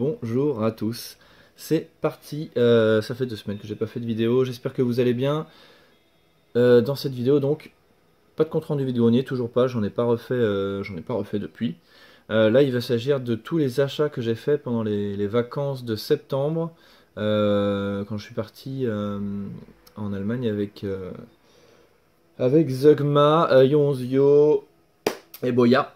Bonjour à tous, c'est parti, ça fait 2 semaines que j'ai pas fait de vidéo, j'espère que vous allez bien. Dans cette vidéo donc, pas de compte rendu vidéo, toujours pas, j'en ai pas refait depuis. Là il va s'agir de tous les achats que j'ai fait pendant les vacances de septembre, quand je suis parti en Allemagne avec Zugma, Yonzio et Boya.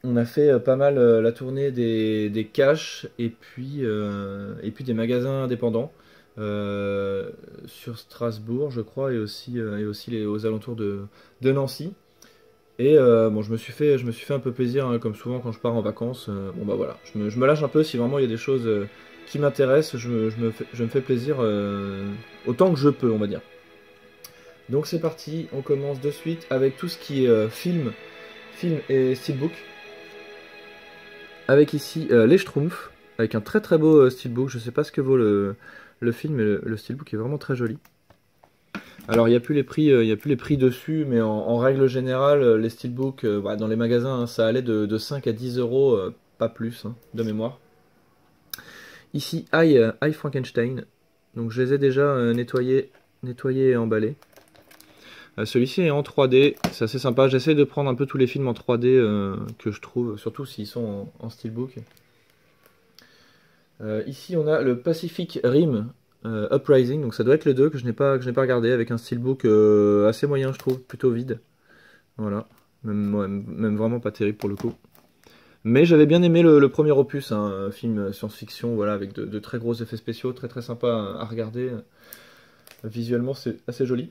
On a fait pas mal la tournée des caches et puis des magasins indépendants sur Strasbourg, je crois, et aussi aux alentours de Nancy. Et bon, je me suis fait un peu plaisir, hein, comme souvent quand je pars en vacances. Bon bah voilà, je me lâche un peu si vraiment il y a des choses qui m'intéressent, je me fais plaisir autant que je peux, on va dire. Donc c'est parti, on commence de suite avec tout ce qui est film et steelbook. Avec ici les Schtroumpfs, avec un très très beau steelbook. Je sais pas ce que vaut le film, mais le steelbook est vraiment très joli. Alors il n'y a plus les prix, dessus, mais en règle générale, les steelbooks dans les magasins, hein, ça allait de 5 à 10 euros, pas plus, hein, de mémoire. Ici, I Frankenstein. Donc je les ai déjà nettoyés et emballés. Celui-ci est en 3D, c'est assez sympa. J'essaie de prendre un peu tous les films en 3D que je trouve, surtout s'ils sont en steelbook. Ici on a le Pacific Rim Uprising, donc ça doit être le 2 que je n'ai pas regardé, avec un steelbook assez moyen, je trouve, plutôt vide. Voilà, même vraiment pas terrible pour le coup. Mais j'avais bien aimé le premier opus, hein, un film science-fiction, voilà, avec de très gros effets spéciaux, très très sympa à regarder. Visuellement c'est assez joli.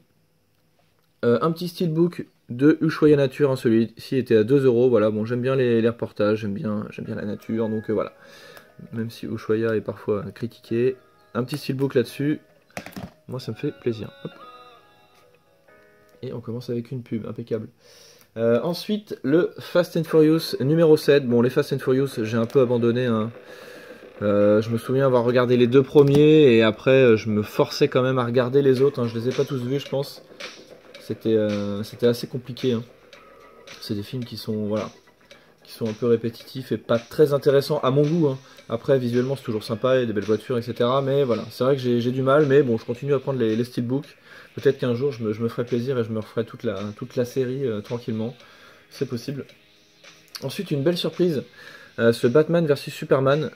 Un petit steelbook de Ushuaïa Nature, hein, celui-ci était à 2 euros. Voilà, bon, j'aime bien les reportages, j'aime bien la nature, donc voilà. Même si Ushuaïa est parfois critiqué. Un petit steelbook là-dessus, moi ça me fait plaisir. Hop. Et on commence avec une pub, impeccable. Ensuite, le Fast and Furious numéro 7. Bon, les Fast and Furious, j'ai un peu abandonné, hein. Je me souviens avoir regardé les 2 premiers, et après je me forçais quand même à regarder les autres, hein. Je les ai pas tous vus, je pense. C'était assez compliqué, hein. C'est des films qui sont, voilà, qui sont un peu répétitifs et pas très intéressants à mon goût, hein. Après, visuellement, c'est toujours sympa, il y a des belles voitures, etc. Mais voilà, c'est vrai que j'ai du mal, mais bon, je continue à prendre les steelbooks. Peut-être qu'un jour, je me ferai plaisir et je me referai toute la série tranquillement. C'est possible. Ensuite, une belle surprise, ce Batman vs Superman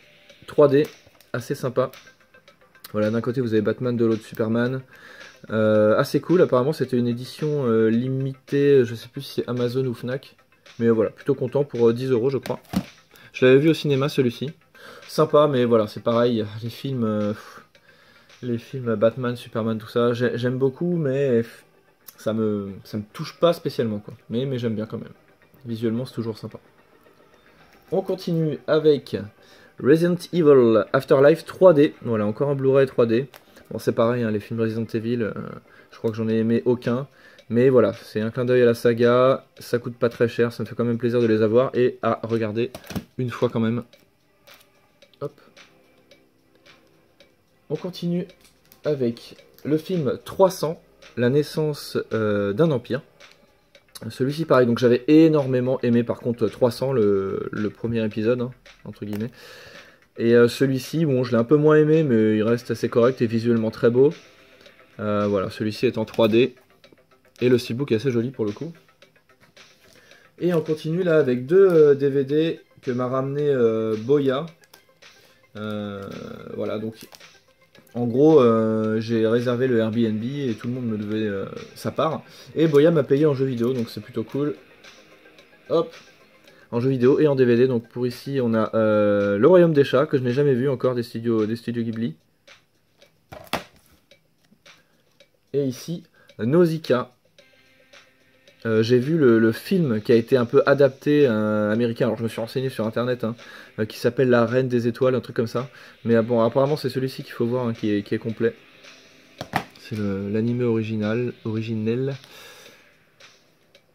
3D, assez sympa. Voilà, d'un côté, vous avez Batman, de l'autre Superman. Assez cool, apparemment, c'était une édition limitée, je sais plus si c'est Amazon ou Fnac. Mais voilà, plutôt content pour 10 euros, je crois. Je l'avais vu au cinéma, celui-ci. Sympa, mais voilà, c'est pareil, les films Batman, Superman, tout ça, j'aime beaucoup, mais ça me touche pas spécialement, quoi. Mais j'aime bien quand même. Visuellement, c'est toujours sympa. On continue avec Resident Evil Afterlife 3D. Voilà, encore un Blu-ray 3D. Bon, c'est pareil, hein, les films Resident Evil, je crois que j'en ai aimé aucun. Mais voilà, c'est un clin d'œil à la saga, ça coûte pas très cher, ça me fait quand même plaisir de les avoir et à regarder une fois quand même. Hop. On continue avec le film 300, la naissance d'un empire. Celui-ci pareil, donc j'avais énormément aimé par contre 300, le premier épisode, hein, entre guillemets. Et celui-ci, bon, je l'ai un peu moins aimé, mais il reste assez correct et visuellement très beau. Voilà, celui-ci est en 3D. Et le steelbook est assez joli pour le coup. Et on continue là avec 2 DVD que m'a ramené Boya. Voilà, donc en gros, j'ai réservé le Airbnb et tout le monde me devait sa part. Et Boya m'a payé en jeu vidéo, donc c'est plutôt cool. Hop, en jeu vidéo et en DVD. Donc pour ici, on a Le Royaume des Chats, que je n'ai jamais vu encore, des studios Ghibli. Et ici, Nausicaa. J'ai vu le film qui a été un peu adapté américain, alors je me suis renseigné sur internet, hein, qui s'appelle La Reine des Étoiles, un truc comme ça. Mais bon, apparemment c'est celui-ci qu'il faut voir, hein, qui est complet. C'est l'anime originel.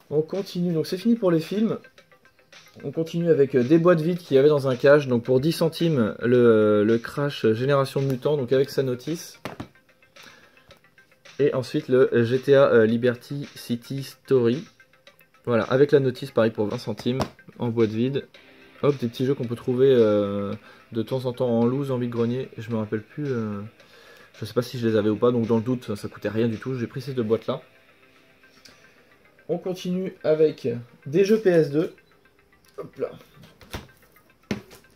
On continue, donc c'est fini pour les films. On continue avec des boîtes vides qu'il y avait dans un cache. Donc pour 10 centimes, le Crash Génération de Mutants, donc avec sa notice. Et ensuite le GTA Liberty City Story. Voilà, avec la notice, pareil pour 20 centimes, en boîte vide. Hop, des petits jeux qu'on peut trouver de temps en temps en loose, en vide-grenier. Je me rappelle plus, je sais pas si je les avais ou pas, donc dans le doute, ça coûtait rien du tout. J'ai pris ces deux boîtes là. On continue avec des jeux PS2. Hop là.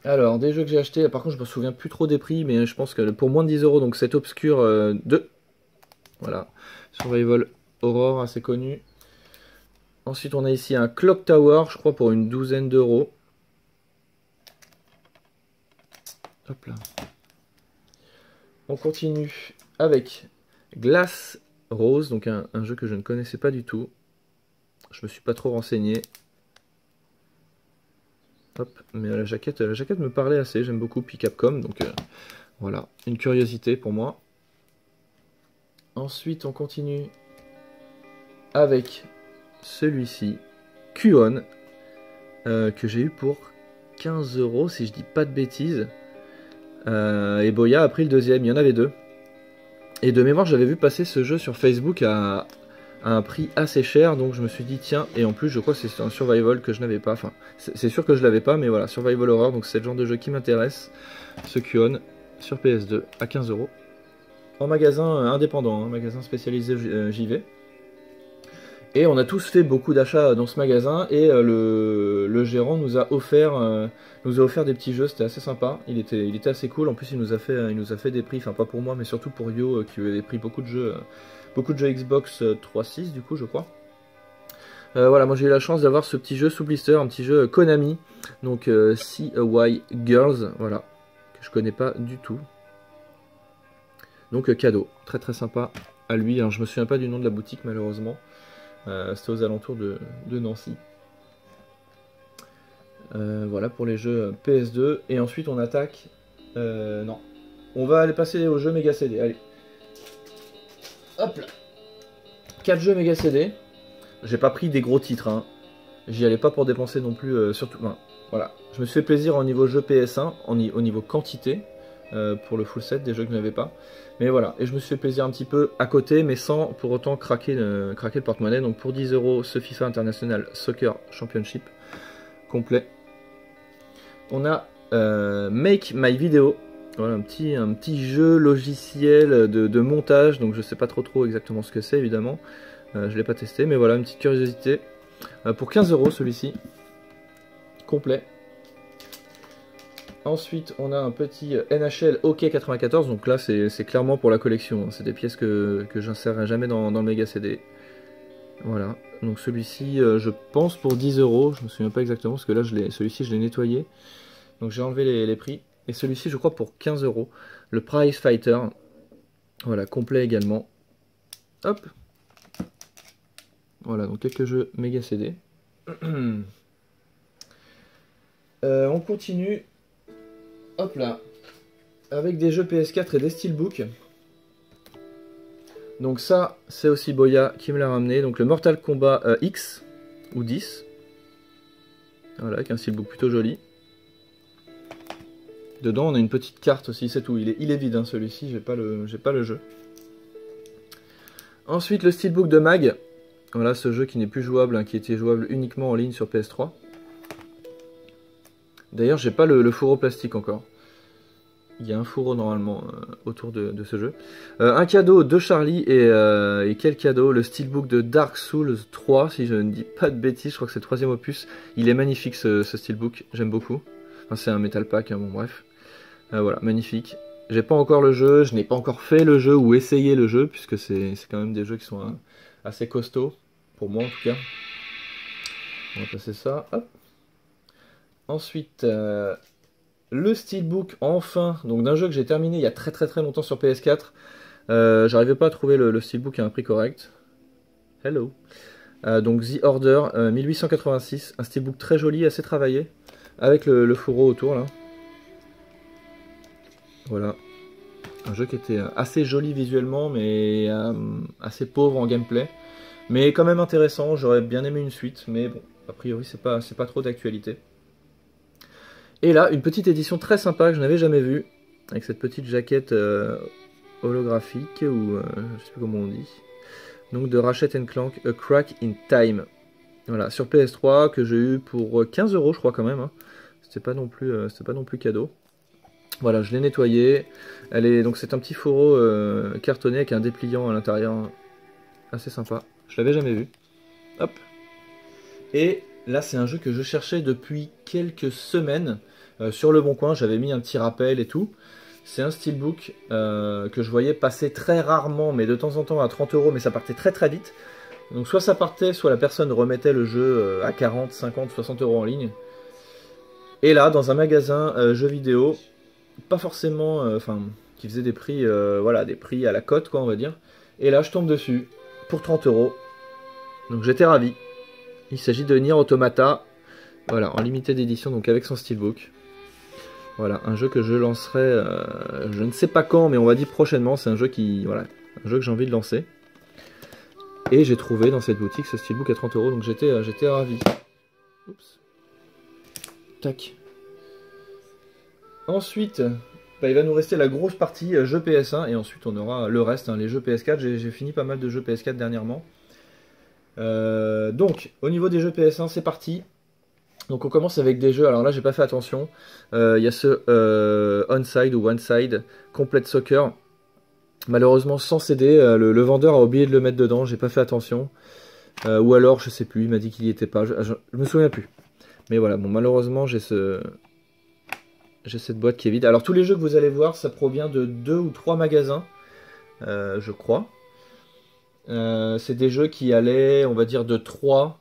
Alors, des jeux que j'ai achetés, par contre je me souviens plus trop des prix, mais je pense que pour moins de 10 euros, donc cet Obscure 2. Voilà, Survival Horror, assez connu. Ensuite on a ici un Clock Tower, je crois pour une douzaine d'euros. Hop là. On continue avec Glass Rose, donc un jeu que je ne connaissais pas du tout. Je me suis pas trop renseigné. Hop, mais la jaquette me parlait assez, j'aime beaucoup puis Capcom, donc voilà, une curiosité pour moi. Ensuite on continue avec celui-ci, Kuon, que j'ai eu pour 15 euros si je dis pas de bêtises. Et Boya a pris le deuxième, il y en avait deux. Et de mémoire j'avais vu passer ce jeu sur Facebook à un prix assez cher, donc je me suis dit tiens, et en plus je crois que c'est un survival que je n'avais pas, enfin c'est sûr que je l'avais pas, mais voilà, survival horror, donc c'est le genre de jeu qui m'intéresse, ce Kuon sur PS2 à 15 euros. En magasin indépendant, hein, magasin spécialisé JV. Et on a tous fait beaucoup d'achats dans ce magasin, et le gérant nous a offert des petits jeux, c'était assez sympa, il était assez cool, en plus il nous a fait des prix, enfin pas pour moi mais surtout pour Yo qui avait pris beaucoup de jeux Xbox 3.6 du coup je crois. Voilà, moi j'ai eu la chance d'avoir ce petit jeu sous blister, un petit jeu Konami, donc CY Girls, voilà, que je connais pas du tout. Donc cadeau, très très sympa à lui, alors je me souviens pas du nom de la boutique malheureusement, c'était aux alentours de Nancy. Voilà pour les jeux PS2, et ensuite on attaque, non, on va aller passer aux jeux Mega CD, allez. Hop là. 4 jeux Mega CD. J'ai pas pris des gros titres, hein. J'y allais pas pour dépenser non plus, surtout. Ben, voilà. Je me suis fait plaisir au niveau jeu PS1, au niveau quantité, pour le full set des jeux que je n'avais pas. Mais voilà, et je me suis fait plaisir un petit peu à côté, mais sans pour autant craquer le porte-monnaie. Donc pour 10 euros, ce FIFA International Soccer Championship complet. On a Make My Video. Voilà, un petit jeu logiciel de montage, donc je sais pas trop exactement ce que c'est évidemment, je l'ai pas testé, mais voilà, une petite curiosité, pour 15 euros celui-ci, complet. Ensuite on a un petit NHL OK 94, donc là c'est clairement pour la collection, hein. C'est des pièces que j'insérerai jamais dans le Mega CD. Voilà, donc celui-ci je pense pour 10 euros, je me souviens pas exactement, parce que là celui-ci je l'ai nettoyé, donc j'ai enlevé les prix. Et celui-ci, je crois, pour 15 euros. Le Prize Fighter. Voilà, complet également. Hop. Voilà, donc quelques jeux Mega CD. On continue. Hop là. Avec des jeux PS4 et des steelbooks. Donc ça, c'est aussi Boya qui me l'a ramené. Donc le Mortal Kombat X. Ou 10. Voilà, avec un steelbook plutôt joli. Dedans on a une petite carte aussi, c'est tout. Il est vide hein, celui-ci, j'ai pas le jeu. Ensuite le steelbook de Mag. Voilà ce jeu qui n'est plus jouable, hein, qui était jouable uniquement en ligne sur PS3. D'ailleurs j'ai pas le fourreau plastique encore. Il y a un fourreau normalement autour de ce jeu. Un cadeau de Charlie et quel cadeau? Le steelbook de Dark Souls 3, si je ne dis pas de bêtises, je crois que c'est le 3e opus. Il est magnifique ce steelbook, j'aime beaucoup. Enfin, c'est un metal pack, hein, bon bref. Voilà, magnifique. J'ai pas encore le jeu, je n'ai pas encore fait le jeu ou essayé le jeu, puisque c'est quand même des jeux qui sont assez costauds, pour moi en tout cas. On va passer ça, hop. Ensuite, le steelbook, enfin, donc d'un jeu que j'ai terminé il y a très longtemps sur PS4. J'arrivais pas à trouver le steelbook à un prix correct. Hello. Donc The Order 1886, un steelbook très joli, assez travaillé, avec le fourreau autour là. Voilà, un jeu qui était assez joli visuellement, mais assez pauvre en gameplay. Mais quand même intéressant, j'aurais bien aimé une suite, mais bon, a priori c'est pas trop d'actualité. Et là, une petite édition très sympa que je n'avais jamais vue, avec cette petite jaquette holographique, ou je sais plus comment on dit. Donc de Ratchet & Clank, A Crack in Time. Voilà, sur PS3, que j'ai eu pour 15 euros je crois quand même. Hein. c'était pas non plus cadeau. Voilà, je l'ai nettoyé. Donc c'est un petit fourreau cartonné avec un dépliant à l'intérieur, assez sympa. Je l'avais jamais vu. Hop. Et là, c'est un jeu que je cherchais depuis quelques semaines sur Le Bon Coin. J'avais mis un petit rappel et tout. C'est un steelbook que je voyais passer très rarement, mais de temps en temps à 30 €, mais ça partait très très vite. Donc soit ça partait, soit la personne remettait le jeu à 40, 50, 60 € en ligne. Et là, dans un magasin jeux vidéo, pas forcément, enfin, qui faisait des prix, voilà, des prix à la cote, quoi, on va dire. Et là, je tombe dessus pour 30 €. Donc j'étais ravi. Il s'agit de Nier Automata, voilà, en limité d'édition, donc avec son steelbook. Voilà, un jeu que je lancerai, je ne sais pas quand, mais on va dire prochainement. C'est un jeu voilà, un jeu que j'ai envie de lancer. Et j'ai trouvé dans cette boutique ce steelbook à 30 €, donc j'étais ravi. Oups. Tac. Ensuite, bah, il va nous rester la grosse partie jeux PS1, et ensuite on aura le reste, hein, les jeux PS4. J'ai fini pas mal de jeux PS4 dernièrement. Donc, au niveau des jeux PS1, c'est parti. Donc on commence avec des jeux, alors là j'ai pas fait attention. Il y a ce Onside ou One-Side, Complete Soccer. Malheureusement sans CD, le vendeur a oublié de le mettre dedans, j'ai pas fait attention. Ou alors, je sais plus, il m'a dit qu'il y était pas, je me souviens plus. Mais voilà, bon, malheureusement j'ai cette boîte qui est vide. Alors tous les jeux que vous allez voir, ça provient de 2 ou 3 magasins, je crois. C'est des jeux qui allaient, on va dire, de 3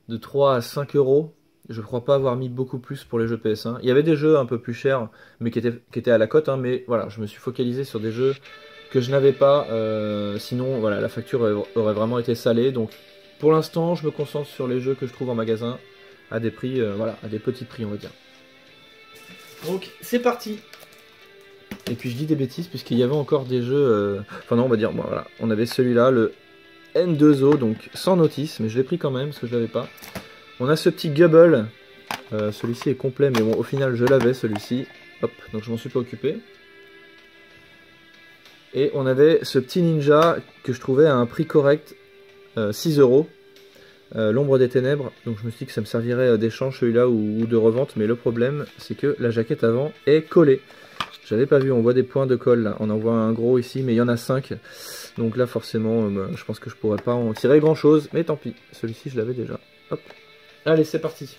à 5 €. Je crois pas avoir mis beaucoup plus pour les jeux PS1. Il y avait des jeux un peu plus chers, mais qui étaient à la cote, hein, mais voilà, je me suis focalisé sur des jeux que je n'avais pas. Sinon, voilà, la facture aurait vraiment été salée. Donc, pour l'instant, je me concentre sur les jeux que je trouve en magasin à des prix, voilà, à des petits prix, on va dire. Donc, c'est parti. Et puis, je dis des bêtises, puisqu'il y avait encore des jeux... Enfin non, on va dire, bon, voilà, on avait celui-là, le N2O, donc sans notice, mais je l'ai pris quand même, parce que je l'avais pas. On a ce petit Gubble, celui-ci est complet, mais bon, au final, je l'avais, celui-ci. Hop, donc je m'en suis pas occupé. Et on avait ce petit Ninja, que je trouvais à un prix correct, 6 €. L'ombre des ténèbres, donc je me suis dit que ça me servirait d'échange celui-là ou de revente, mais le problème, c'est que la jaquette avant est collée. J'avais pas vu, on voit des points de colle là, on en voit un gros ici, mais il y en a 5. Donc là, forcément, je pense que je pourrais pas en tirer grand-chose, mais tant pis. Celui-ci, je l'avais déjà. Hop. Allez, c'est parti.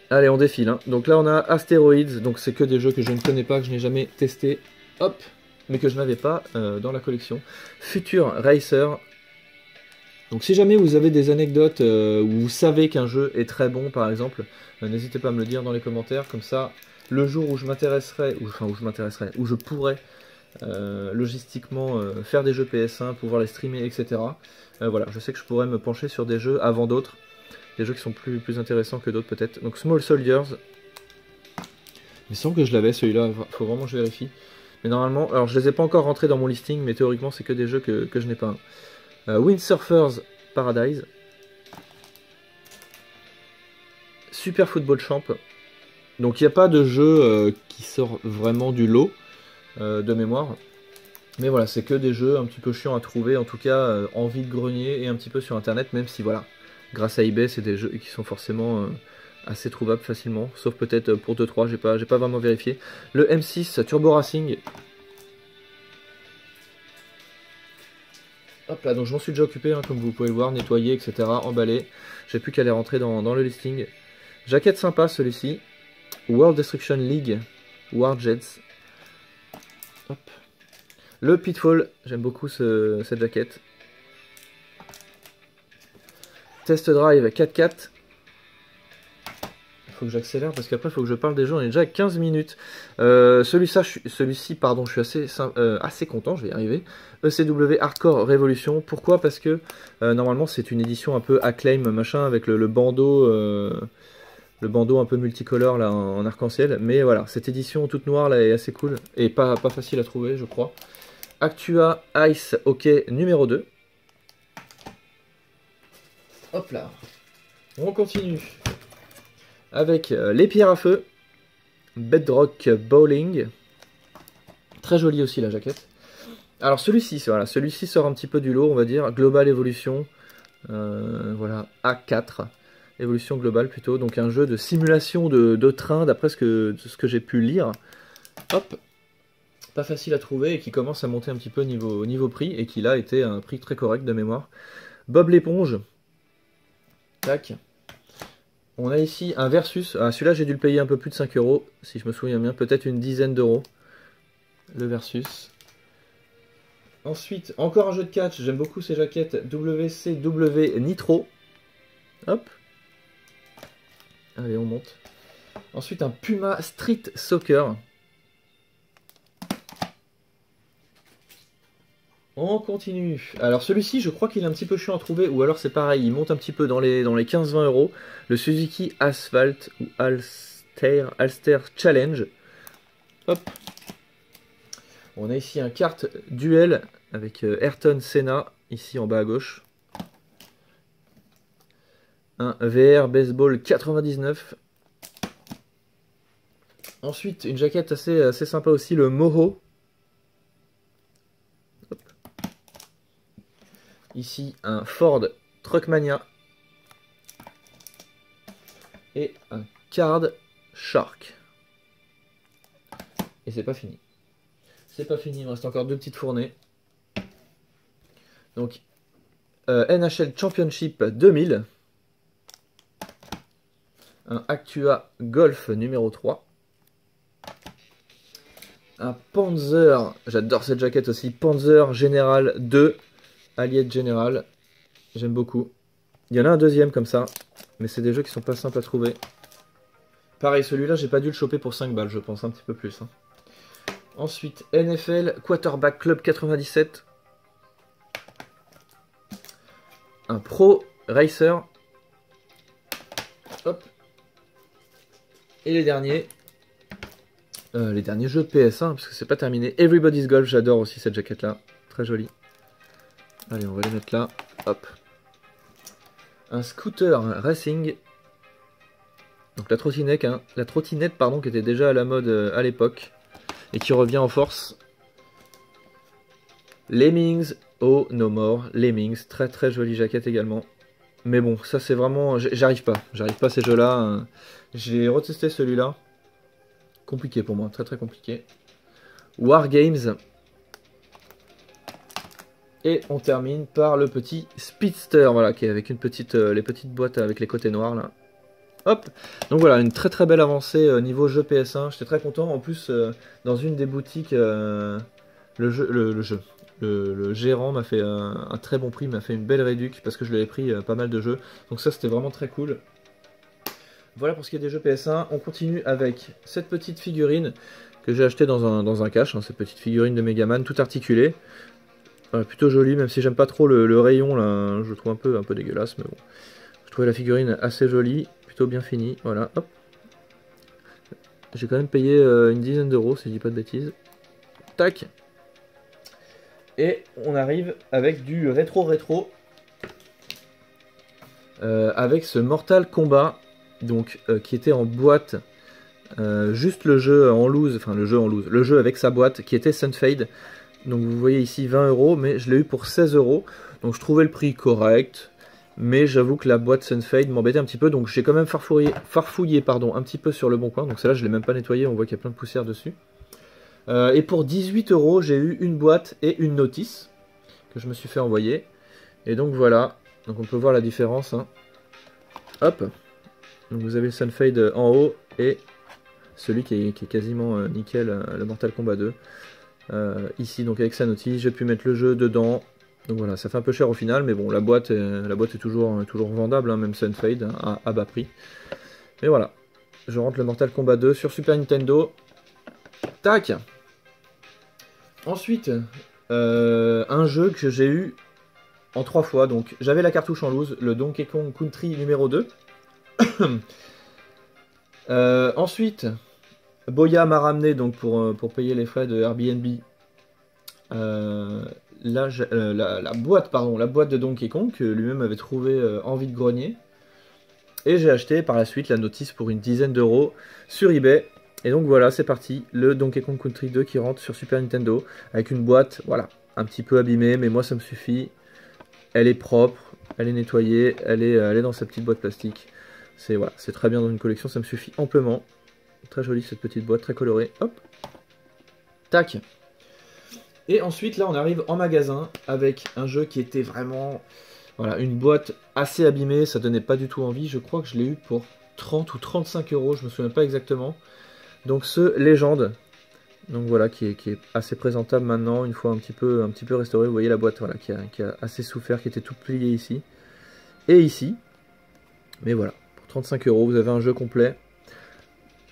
Allez, on défile. Hein. Donc là, on a Asteroids. Donc c'est que des jeux que je ne connais pas, que je n'ai jamais testé. Hop. Mais que je n'avais pas dans la collection. Future Racer. Donc si jamais vous avez des anecdotes où vous savez qu'un jeu est très bon, par exemple, n'hésitez pas à me le dire dans les commentaires. Comme ça, le jour où je m'intéresserai, où je pourrai logistiquement faire des jeux PS1, pouvoir les streamer, etc. Voilà, je sais que je pourrais me pencher sur des jeux avant d'autres. Des jeux qui sont plus intéressants que d'autres peut-être. Donc Small Soldiers. Il me semble que je l'avais celui-là, il faut vraiment que je vérifie. Mais normalement, alors je les ai pas encore rentrés dans mon listing, mais théoriquement c'est que des jeux que je n'ai pas. Windsurfers Paradise. Super Football Champ. Donc il n'y a pas de jeu qui sort vraiment du lot de mémoire. Mais voilà, c'est que des jeux un petit peu chiants à trouver, en tout cas en vide-grenier et un petit peu sur internet, même si voilà, grâce à eBay, c'est des jeux qui sont forcément assez trouvables facilement, sauf peut-être pour 2-3, j'ai pas vraiment vérifié. Le M6 Turbo Racing. Hop là, donc je m'en suis déjà occupé, hein, comme vous pouvez le voir, nettoyé, etc., emballé. J'ai plus qu'à les rentrer dans le listing. Jaquette sympa celui-ci. World Destruction League Warjets. Hop. Le Pitfall, j'aime beaucoup cette jaquette. Test Drive 4-4. Il faut que j'accélère parce qu'après il faut que je parle des jeux, on est déjà à 15 minutes. Celui-ci, pardon, je suis assez content, je vais y arriver. ECW Hardcore Revolution. Pourquoi? Parce que normalement c'est une édition un peu Acclaim machin avec le bandeau. Le bandeau un peu multicolore là en arc-en-ciel. Mais voilà, cette édition toute noire là est assez cool. Et pas facile à trouver je crois. Actua Ice Hockey numéro 2. Hop là. On continue. Avec les pierres à feu. Bedrock Bowling. Très joli aussi la jaquette. Alors celui-ci, voilà, sort un petit peu du lot on va dire. Global Evolution. Voilà, A4. Évolution globale plutôt, donc un jeu de simulation de train d'après ce que j'ai pu lire. Hop, pas facile à trouver et qui commence à monter un petit peu niveau prix et qui là était à un prix très correct de mémoire. Bob l'éponge. Tac. On a ici un Versus. Ah, celui-là j'ai dû le payer un peu plus de 5 €, si je me souviens bien, peut-être une dizaine d'euros. Le Versus. Ensuite, encore un jeu de catch, j'aime beaucoup ces jaquettes WCW Nitro. Hop. Allez, on monte. Ensuite, un Puma Street Soccer. On continue. Alors celui-ci, je crois qu'il est un petit peu chiant à trouver, ou alors c'est pareil, il monte un petit peu dans les 15-20 €. Le Suzuki Asphalt ou Alster Challenge. Hop. On a ici un kart duel avec Ayrton Senna, ici en bas à gauche. Un VR Baseball 99. Ensuite, une jaquette assez sympa aussi, le Moho. Hop. Ici, un Ford Truckmania. Et un Card Shark. Et c'est pas fini. C'est pas fini, il me reste encore 2 petites fournées. Donc, NHL Championship 2000. Un Actua Golf numéro 3. Un Panzer, j'adore cette jaquette aussi, Panzer General 2, Allied General, j'aime beaucoup. Il y en a un deuxième comme ça, mais c'est des jeux qui sont pas simples à trouver. Pareil, celui-là, j'ai pas dû le choper pour 5 balles, je pense, un petit peu plus. Hein. Ensuite, NFL Quarterback Club 97. Un Pro Racer. Hop. Et les derniers jeux PS1, parce que c'est pas terminé. Everybody's Golf, j'adore aussi cette jaquette-là. Très jolie. Allez, on va les mettre là. Hop. Un scooter racing. Donc la trottinette, pardon, qui était déjà à la mode à l'époque. Et qui revient en force. Lemmings, oh no more, Lemmings, très très jolie jaquette également. Mais bon, ça c'est vraiment, j'arrive pas à ces jeux-là. J'ai retesté celui-là. Compliqué pour moi, très très compliqué. Wargames. Et on termine par le petit Speedster, voilà, qui est avec les petites boîtes avec les côtés noirs là. Hop, donc voilà, une très très belle avancée niveau jeu PS1, j'étais très content. En plus, dans une des boutiques, le gérant m'a fait un très bon prix, m'a fait une belle réduc parce que je lui avais pris pas mal de jeux. Donc ça, c'était vraiment très cool. Voilà pour ce qui est des jeux PS1. On continue avec cette petite figurine que j'ai achetée dans un cache, hein, cette petite figurine de Megaman, tout articulée. Plutôt jolie, même si j'aime pas trop le rayon, là, je le trouve un peu dégueulasse, mais bon. Je trouvais la figurine assez jolie. Bien fini, voilà, hop. J'ai quand même payé une dizaine d'euros, si je dis pas de bêtises. Tac. Et on arrive avec du rétro. Avec ce Mortal Kombat, donc qui était en boîte. Juste le jeu en loose, le jeu avec sa boîte, qui était Sunfade. Donc vous voyez ici 20 €, mais je l'ai eu pour 16 €. Donc je trouvais le prix correct. Mais j'avoue que la boîte Sunfade m'embêtait un petit peu, donc j'ai quand même farfouillé un petit peu sur le bon coin. Donc celle-là, je ne l'ai même pas nettoyée, on voit qu'il y a plein de poussière dessus. Et pour 18 €, j'ai eu une boîte et une notice que je me suis fait envoyer. Et donc voilà, donc on peut voir la différence. Hein. Hop, donc vous avez le Sunfade en haut et celui qui est quasiment nickel, le Mortal Kombat 2. Ici, donc avec sa notice, j'ai pu mettre le jeu dedans. Donc voilà, ça fait un peu cher au final, mais bon, la boîte est toujours vendable, hein, même Sunfade, hein, à bas prix. Mais voilà, je rentre le Mortal Kombat 2 sur Super Nintendo. Tac. Ensuite, un jeu que j'ai eu en 3 fois. Donc j'avais la cartouche en loose, le Donkey Kong Country numéro 2. Ensuite, Boya m'a ramené donc pour payer les frais de Airbnb. La boîte de Donkey Kong que lui-même avait trouvé en vide-grenier. Et j'ai acheté par la suite la notice pour une dizaine d'euros sur eBay. Et donc voilà, c'est parti, le Donkey Kong Country 2 qui rentre sur Super Nintendo avec une boîte, voilà, un petit peu abîmée, mais moi ça me suffit. Elle est propre, elle est nettoyée, elle est dans sa petite boîte plastique. C'est voilà, c'est très bien dans une collection, ça me suffit amplement. Très jolie cette petite boîte, très colorée. Hop. Tac. Et ensuite, là, on arrive en magasin avec un jeu qui était vraiment... Voilà, une boîte assez abîmée, ça donnait pas du tout envie. Je crois que je l'ai eu pour 30 ou 35 euros, je me souviens pas exactement. Donc ce Légende, donc voilà, qui est assez présentable maintenant, une fois un petit peu restauré. Vous voyez la boîte, voilà, qui a assez souffert, qui était tout plié ici. Et ici. Mais voilà, pour 35 euros, vous avez un jeu complet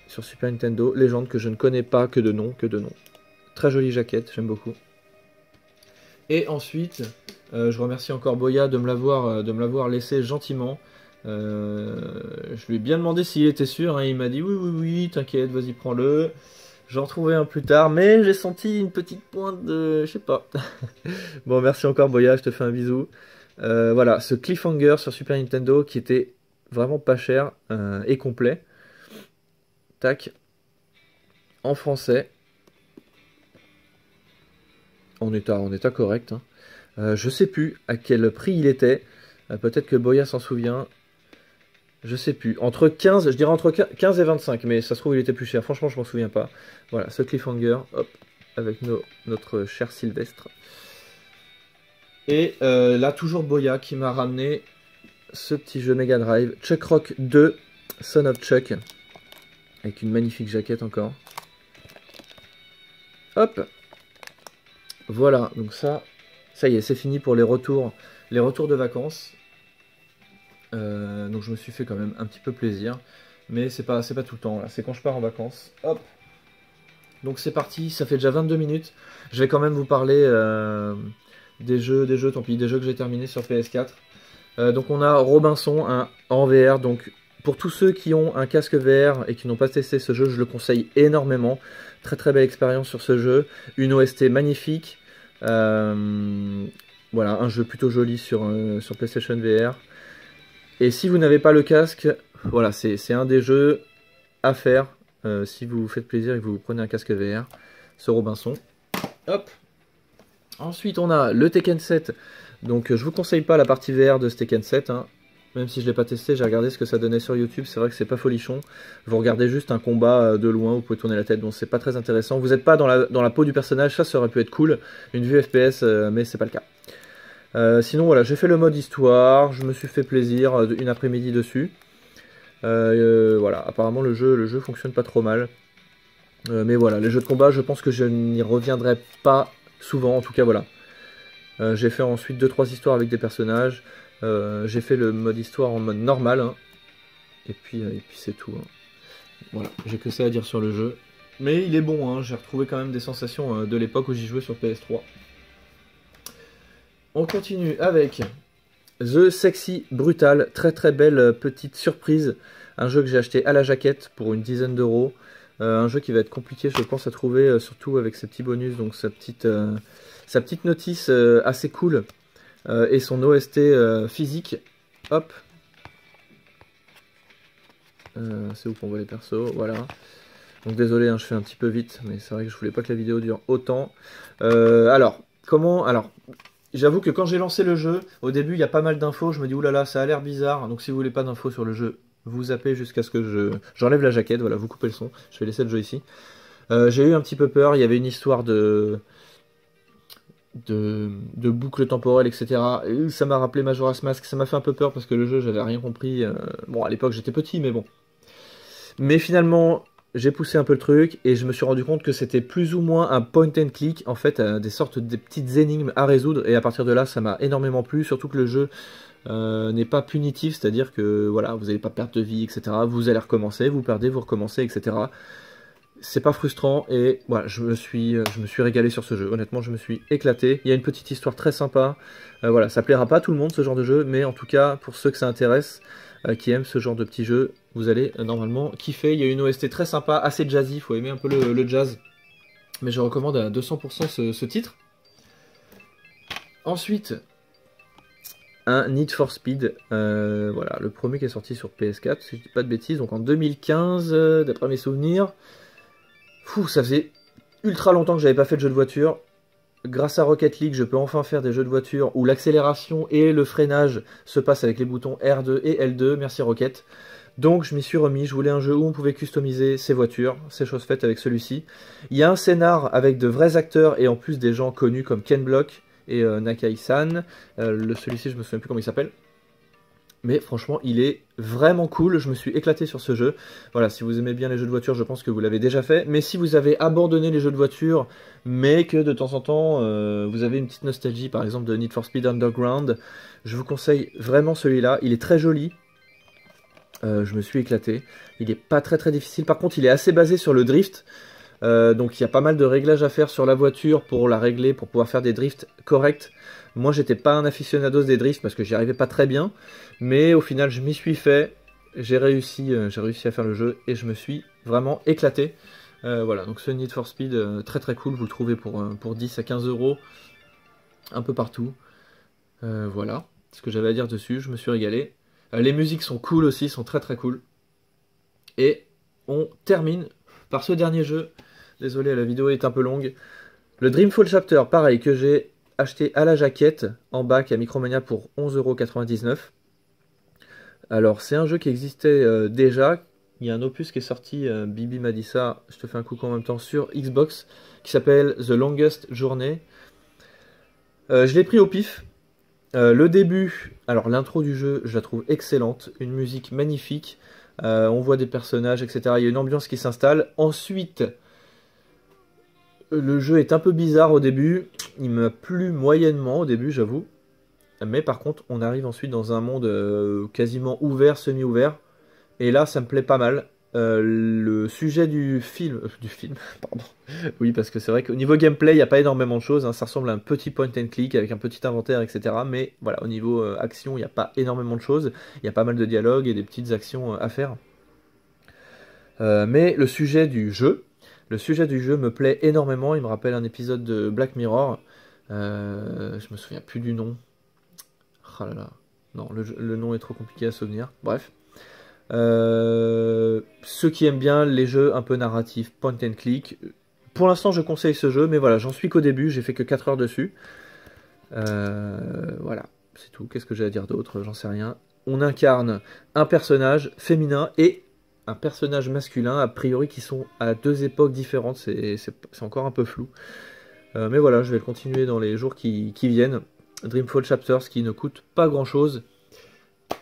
sur Super Nintendo, Légende, que je ne connais pas que de nom, Très jolie jaquette, j'aime beaucoup. Et ensuite, je remercie encore Boya de me l'avoir laissé gentiment. Je lui ai bien demandé s'il était sûr, hein. Il m'a dit oui, t'inquiète, vas-y, prends-le. J'en trouvais un plus tard, mais j'ai senti une petite pointe de... je sais pas. Bon, merci encore Boya, je te fais un bisou. Voilà, ce Cliffhanger sur Super Nintendo qui était vraiment pas cher et complet. Tac. En français. En état correct. Hein. Je sais plus à quel prix il était. Peut-être que Boya s'en souvient. Je sais plus. Entre 15, je dirais entre 15 et 25, mais ça se trouve il était plus cher. Franchement, je m'en souviens pas. Voilà, ce Cliffhanger, hop, avec notre cher Sylvestre. Et là, toujours Boya qui m'a ramené ce petit jeu Mega Drive, Chuck Rock 2, Son of Chuck, avec une magnifique jaquette encore. Hop. Voilà, donc ça y est, c'est fini pour les retours de vacances. Donc je me suis fait quand même un petit peu plaisir, mais c'est pas tout le temps, là, c'est quand je pars en vacances. Hop. Donc c'est parti, ça fait déjà 22 minutes. Je vais quand même vous parler des jeux, tant pis, des jeux que j'ai terminés sur PS4. Donc on a Robinson en VR, donc pour tous ceux qui ont un casque VR et qui n'ont pas testé ce jeu, je le conseille énormément. Très très belle expérience sur ce jeu, une OST magnifique. Voilà, un jeu plutôt joli sur PlayStation VR. Et si vous n'avez pas le casque, voilà, c'est un des jeux à faire si vous vous faites plaisir et que vous prenez un casque VR, ce Robinson. Hop. Ensuite, on a le Tekken 7. Donc, je vous conseille pas la partie VR de ce Tekken 7. Hein. Même si je l'ai pas testé, j'ai regardé ce que ça donnait sur YouTube. C'est vrai que c'est pas folichon. Vous regardez juste un combat de loin, vous pouvez tourner la tête, donc c'est pas très intéressant. Vous n'êtes pas dans la peau du personnage, ça aurait pu être cool. Une vue FPS, mais c'est pas le cas. Sinon voilà, j'ai fait le mode histoire, je me suis fait plaisir une après-midi dessus. Voilà, apparemment le jeu fonctionne pas trop mal. Mais voilà, les jeux de combat, je pense que je n'y reviendrai pas souvent, en tout cas voilà. J'ai fait ensuite 2-3 histoires avec des personnages. J'ai fait le mode histoire en mode normal. Hein. Et puis c'est tout. Hein. Voilà, j'ai que ça à dire sur le jeu. Mais il est bon, hein. J'ai retrouvé quand même des sensations de l'époque où j'y jouais sur PS3. On continue avec The Sexy Brutal, très très belle petite surprise, un jeu que j'ai acheté à la jaquette pour une dizaine d'euros, un jeu qui va être compliqué je pense à trouver, surtout avec ses petits bonus, donc sa petite notice assez cool, et son OST physique, hop, c'est où qu'on voit les persos, voilà. Donc désolé, hein, je fais un petit peu vite, mais c'est vrai que je voulais pas que la vidéo dure autant. Alors, j'avoue que quand j'ai lancé le jeu, au début il y a pas mal d'infos, je me dis oulala ça a l'air bizarre, donc si vous voulez pas d'infos sur le jeu, vous zappez jusqu'à ce que j'enlève la jaquette, voilà, vous coupez le son, je vais laisser le jeu ici. J'ai eu un petit peu peur, il y avait une histoire de boucle temporelle, etc. Et ça m'a rappelé Majora's Mask, ça m'a fait un peu peur parce que le jeu j'avais rien compris, bon à l'époque j'étais petit mais bon. Mais finalement... j'ai poussé un peu le truc et je me suis rendu compte que c'était plus ou moins un point and click, en fait, des petites énigmes à résoudre, et à partir de là, ça m'a énormément plu, surtout que le jeu n'est pas punitif, c'est-à-dire que voilà, vous n'allez pas perdre de vie, etc. Vous allez recommencer, vous perdez, vous recommencez, etc. C'est pas frustrant et voilà, je me suis régalé sur ce jeu. Honnêtement, je me suis éclaté. Il y a une petite histoire très sympa. Voilà, ça plaira pas à tout le monde ce genre de jeu, mais en tout cas, pour ceux que ça intéresse, qui aiment ce genre de petits jeux, vous allez normalement kiffer. Il y a une OST très sympa, assez jazzy, il faut aimer un peu le jazz. Mais je recommande à 200% ce titre. Ensuite, un Need for Speed. Voilà, le premier qui est sorti sur PS4, si je dis pas de bêtises, donc en 2015, d'après mes souvenirs. Fou, ça faisait ultra longtemps que j'avais pas fait de jeu de voiture. Grâce à Rocket League, je peux enfin faire des jeux de voiture où l'accélération et le freinage se passent avec les boutons R2 et L2. Merci Rocket. Donc je m'y suis remis, je voulais un jeu où on pouvait customiser ses voitures, c'est chose faite avec celui-ci. Il y a un scénar avec de vrais acteurs et en plus des gens connus comme Ken Block et Nakai-san. Celui-ci je me souviens plus comment il s'appelle. Mais franchement, il est vraiment cool, je me suis éclaté sur ce jeu. Voilà, si vous aimez bien les jeux de voiture, je pense que vous l'avez déjà fait. Mais si vous avez abandonné les jeux de voiture, mais que de temps en temps, vous avez une petite nostalgie, par exemple de Need for Speed Underground, je vous conseille vraiment celui-là. Il est très joli, je me suis éclaté. Il est pas très difficile, par contre il est assez basé sur le drift. Donc il y a pas mal de réglages à faire sur la voiture pour la régler, pour pouvoir faire des drifts corrects. Moi j'étais pas un aficionados des drifts parce que j'y arrivais pas très bien, mais au final je m'y suis fait, j'ai réussi à faire le jeu et je me suis vraiment éclaté. Voilà, donc ce Need for Speed très cool, vous le trouvez pour 10 à 15 euros un peu partout. Voilà, ce que j'avais à dire dessus, je me suis régalé. Les musiques sont cool aussi, sont très cool. Et on termine par ce dernier jeu. Désolé, la vidéo est un peu longue. Le Dreamfall Chapter, pareil, que j'ai acheté à la jaquette en bac à Micromania pour 11,99 €. Alors, c'est un jeu qui existait déjà. Il y a un opus qui est sorti, Bibi m'a dit ça, je te fais un coucou en même temps, sur Xbox, qui s'appelle The Longest Journey. Je l'ai pris au pif. Le début, alors l'intro du jeu, je la trouve excellente. Une musique magnifique. On voit des personnages, etc. Il y a une ambiance qui s'installe. Ensuite, le jeu est un peu bizarre au début. Il m'a plu moyennement au début, j'avoue. Mais par contre, on arrive ensuite dans un monde quasiment ouvert, semi-ouvert. Et là, ça me plaît pas mal. Le sujet du film, pardon. Oui, parce que c'est vrai qu'au niveau gameplay, il n'y a pas énormément de choses. Hein. Ça ressemble à un petit point and click avec un petit inventaire, etc. Mais voilà, au niveau action, il n'y a pas énormément de choses. Il y a pas mal de dialogues et des petites actions à faire. Mais le sujet du jeu me plaît énormément. Il me rappelle un épisode de Black Mirror. Je me souviens plus du nom. Oh là là. Non, le nom est trop compliqué à souvenir. Bref. Ceux qui aiment bien les jeux un peu narratifs, point and click. Pour l'instant, je conseille ce jeu, mais voilà, j'en suis qu'au début. J'ai fait que 4 heures dessus. Voilà, c'est tout. Qu'est-ce que j'ai à dire d'autre? J'en sais rien. On incarne un personnage féminin et un personnage masculin, a priori, qui sont à deux époques différentes. C'est encore un peu flou. Mais voilà, je vais le continuer dans les jours qui viennent. Dreamfall Chapters qui ne coûte pas grand chose.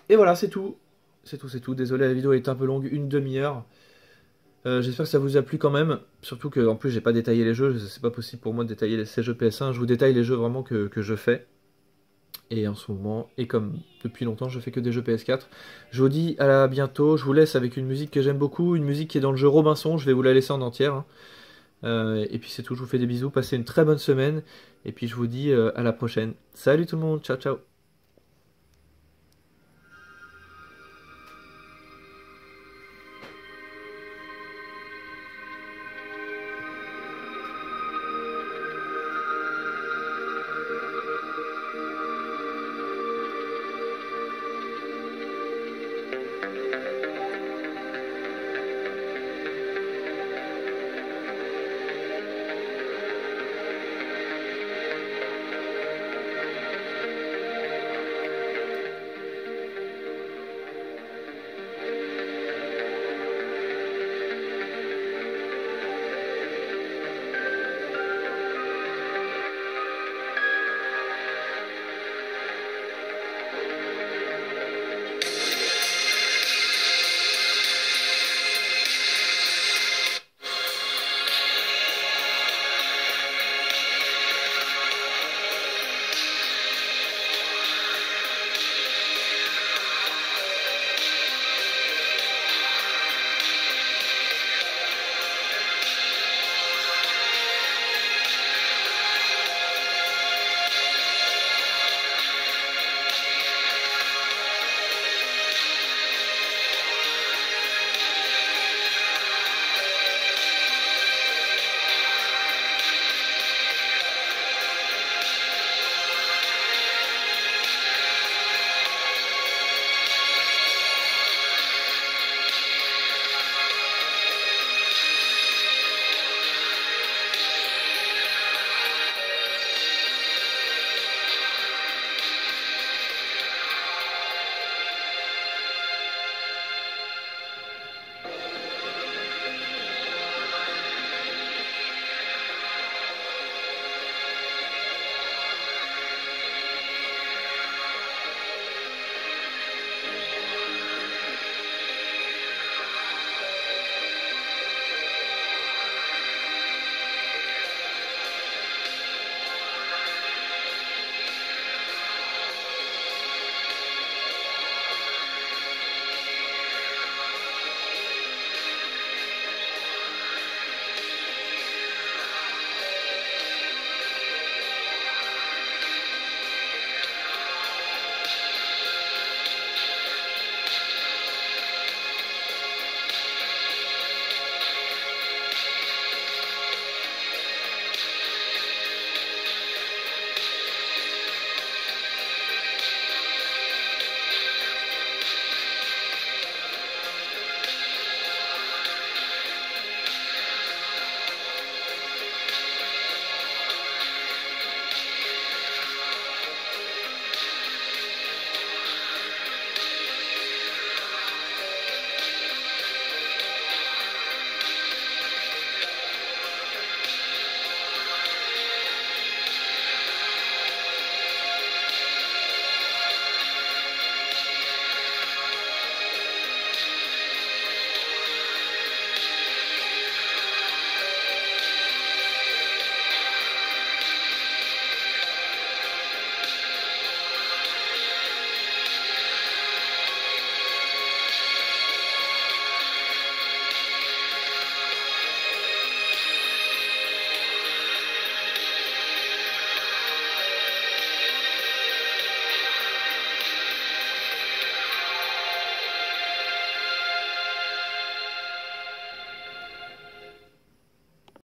Et voilà, c'est tout. C'est tout. Désolé, la vidéo est un peu longue, une demi-heure. J'espère que ça vous a plu quand même. Surtout que en plus, j'ai pas détaillé les jeux. C'est pas possible pour moi de détailler ces jeux PS1. Je vous détaille les jeux vraiment que je fais. Et en ce moment, et comme depuis longtemps, je fais que des jeux PS4. Je vous dis à bientôt. Je vous laisse avec une musique que j'aime beaucoup. Une musique qui est dans le jeu Robinson. Je vais vous la laisser en entière. Hein. Et puis c'est tout. Je vous fais des bisous. Passez une très bonne semaine. Et puis je vous dis à la prochaine. Salut tout le monde. Ciao.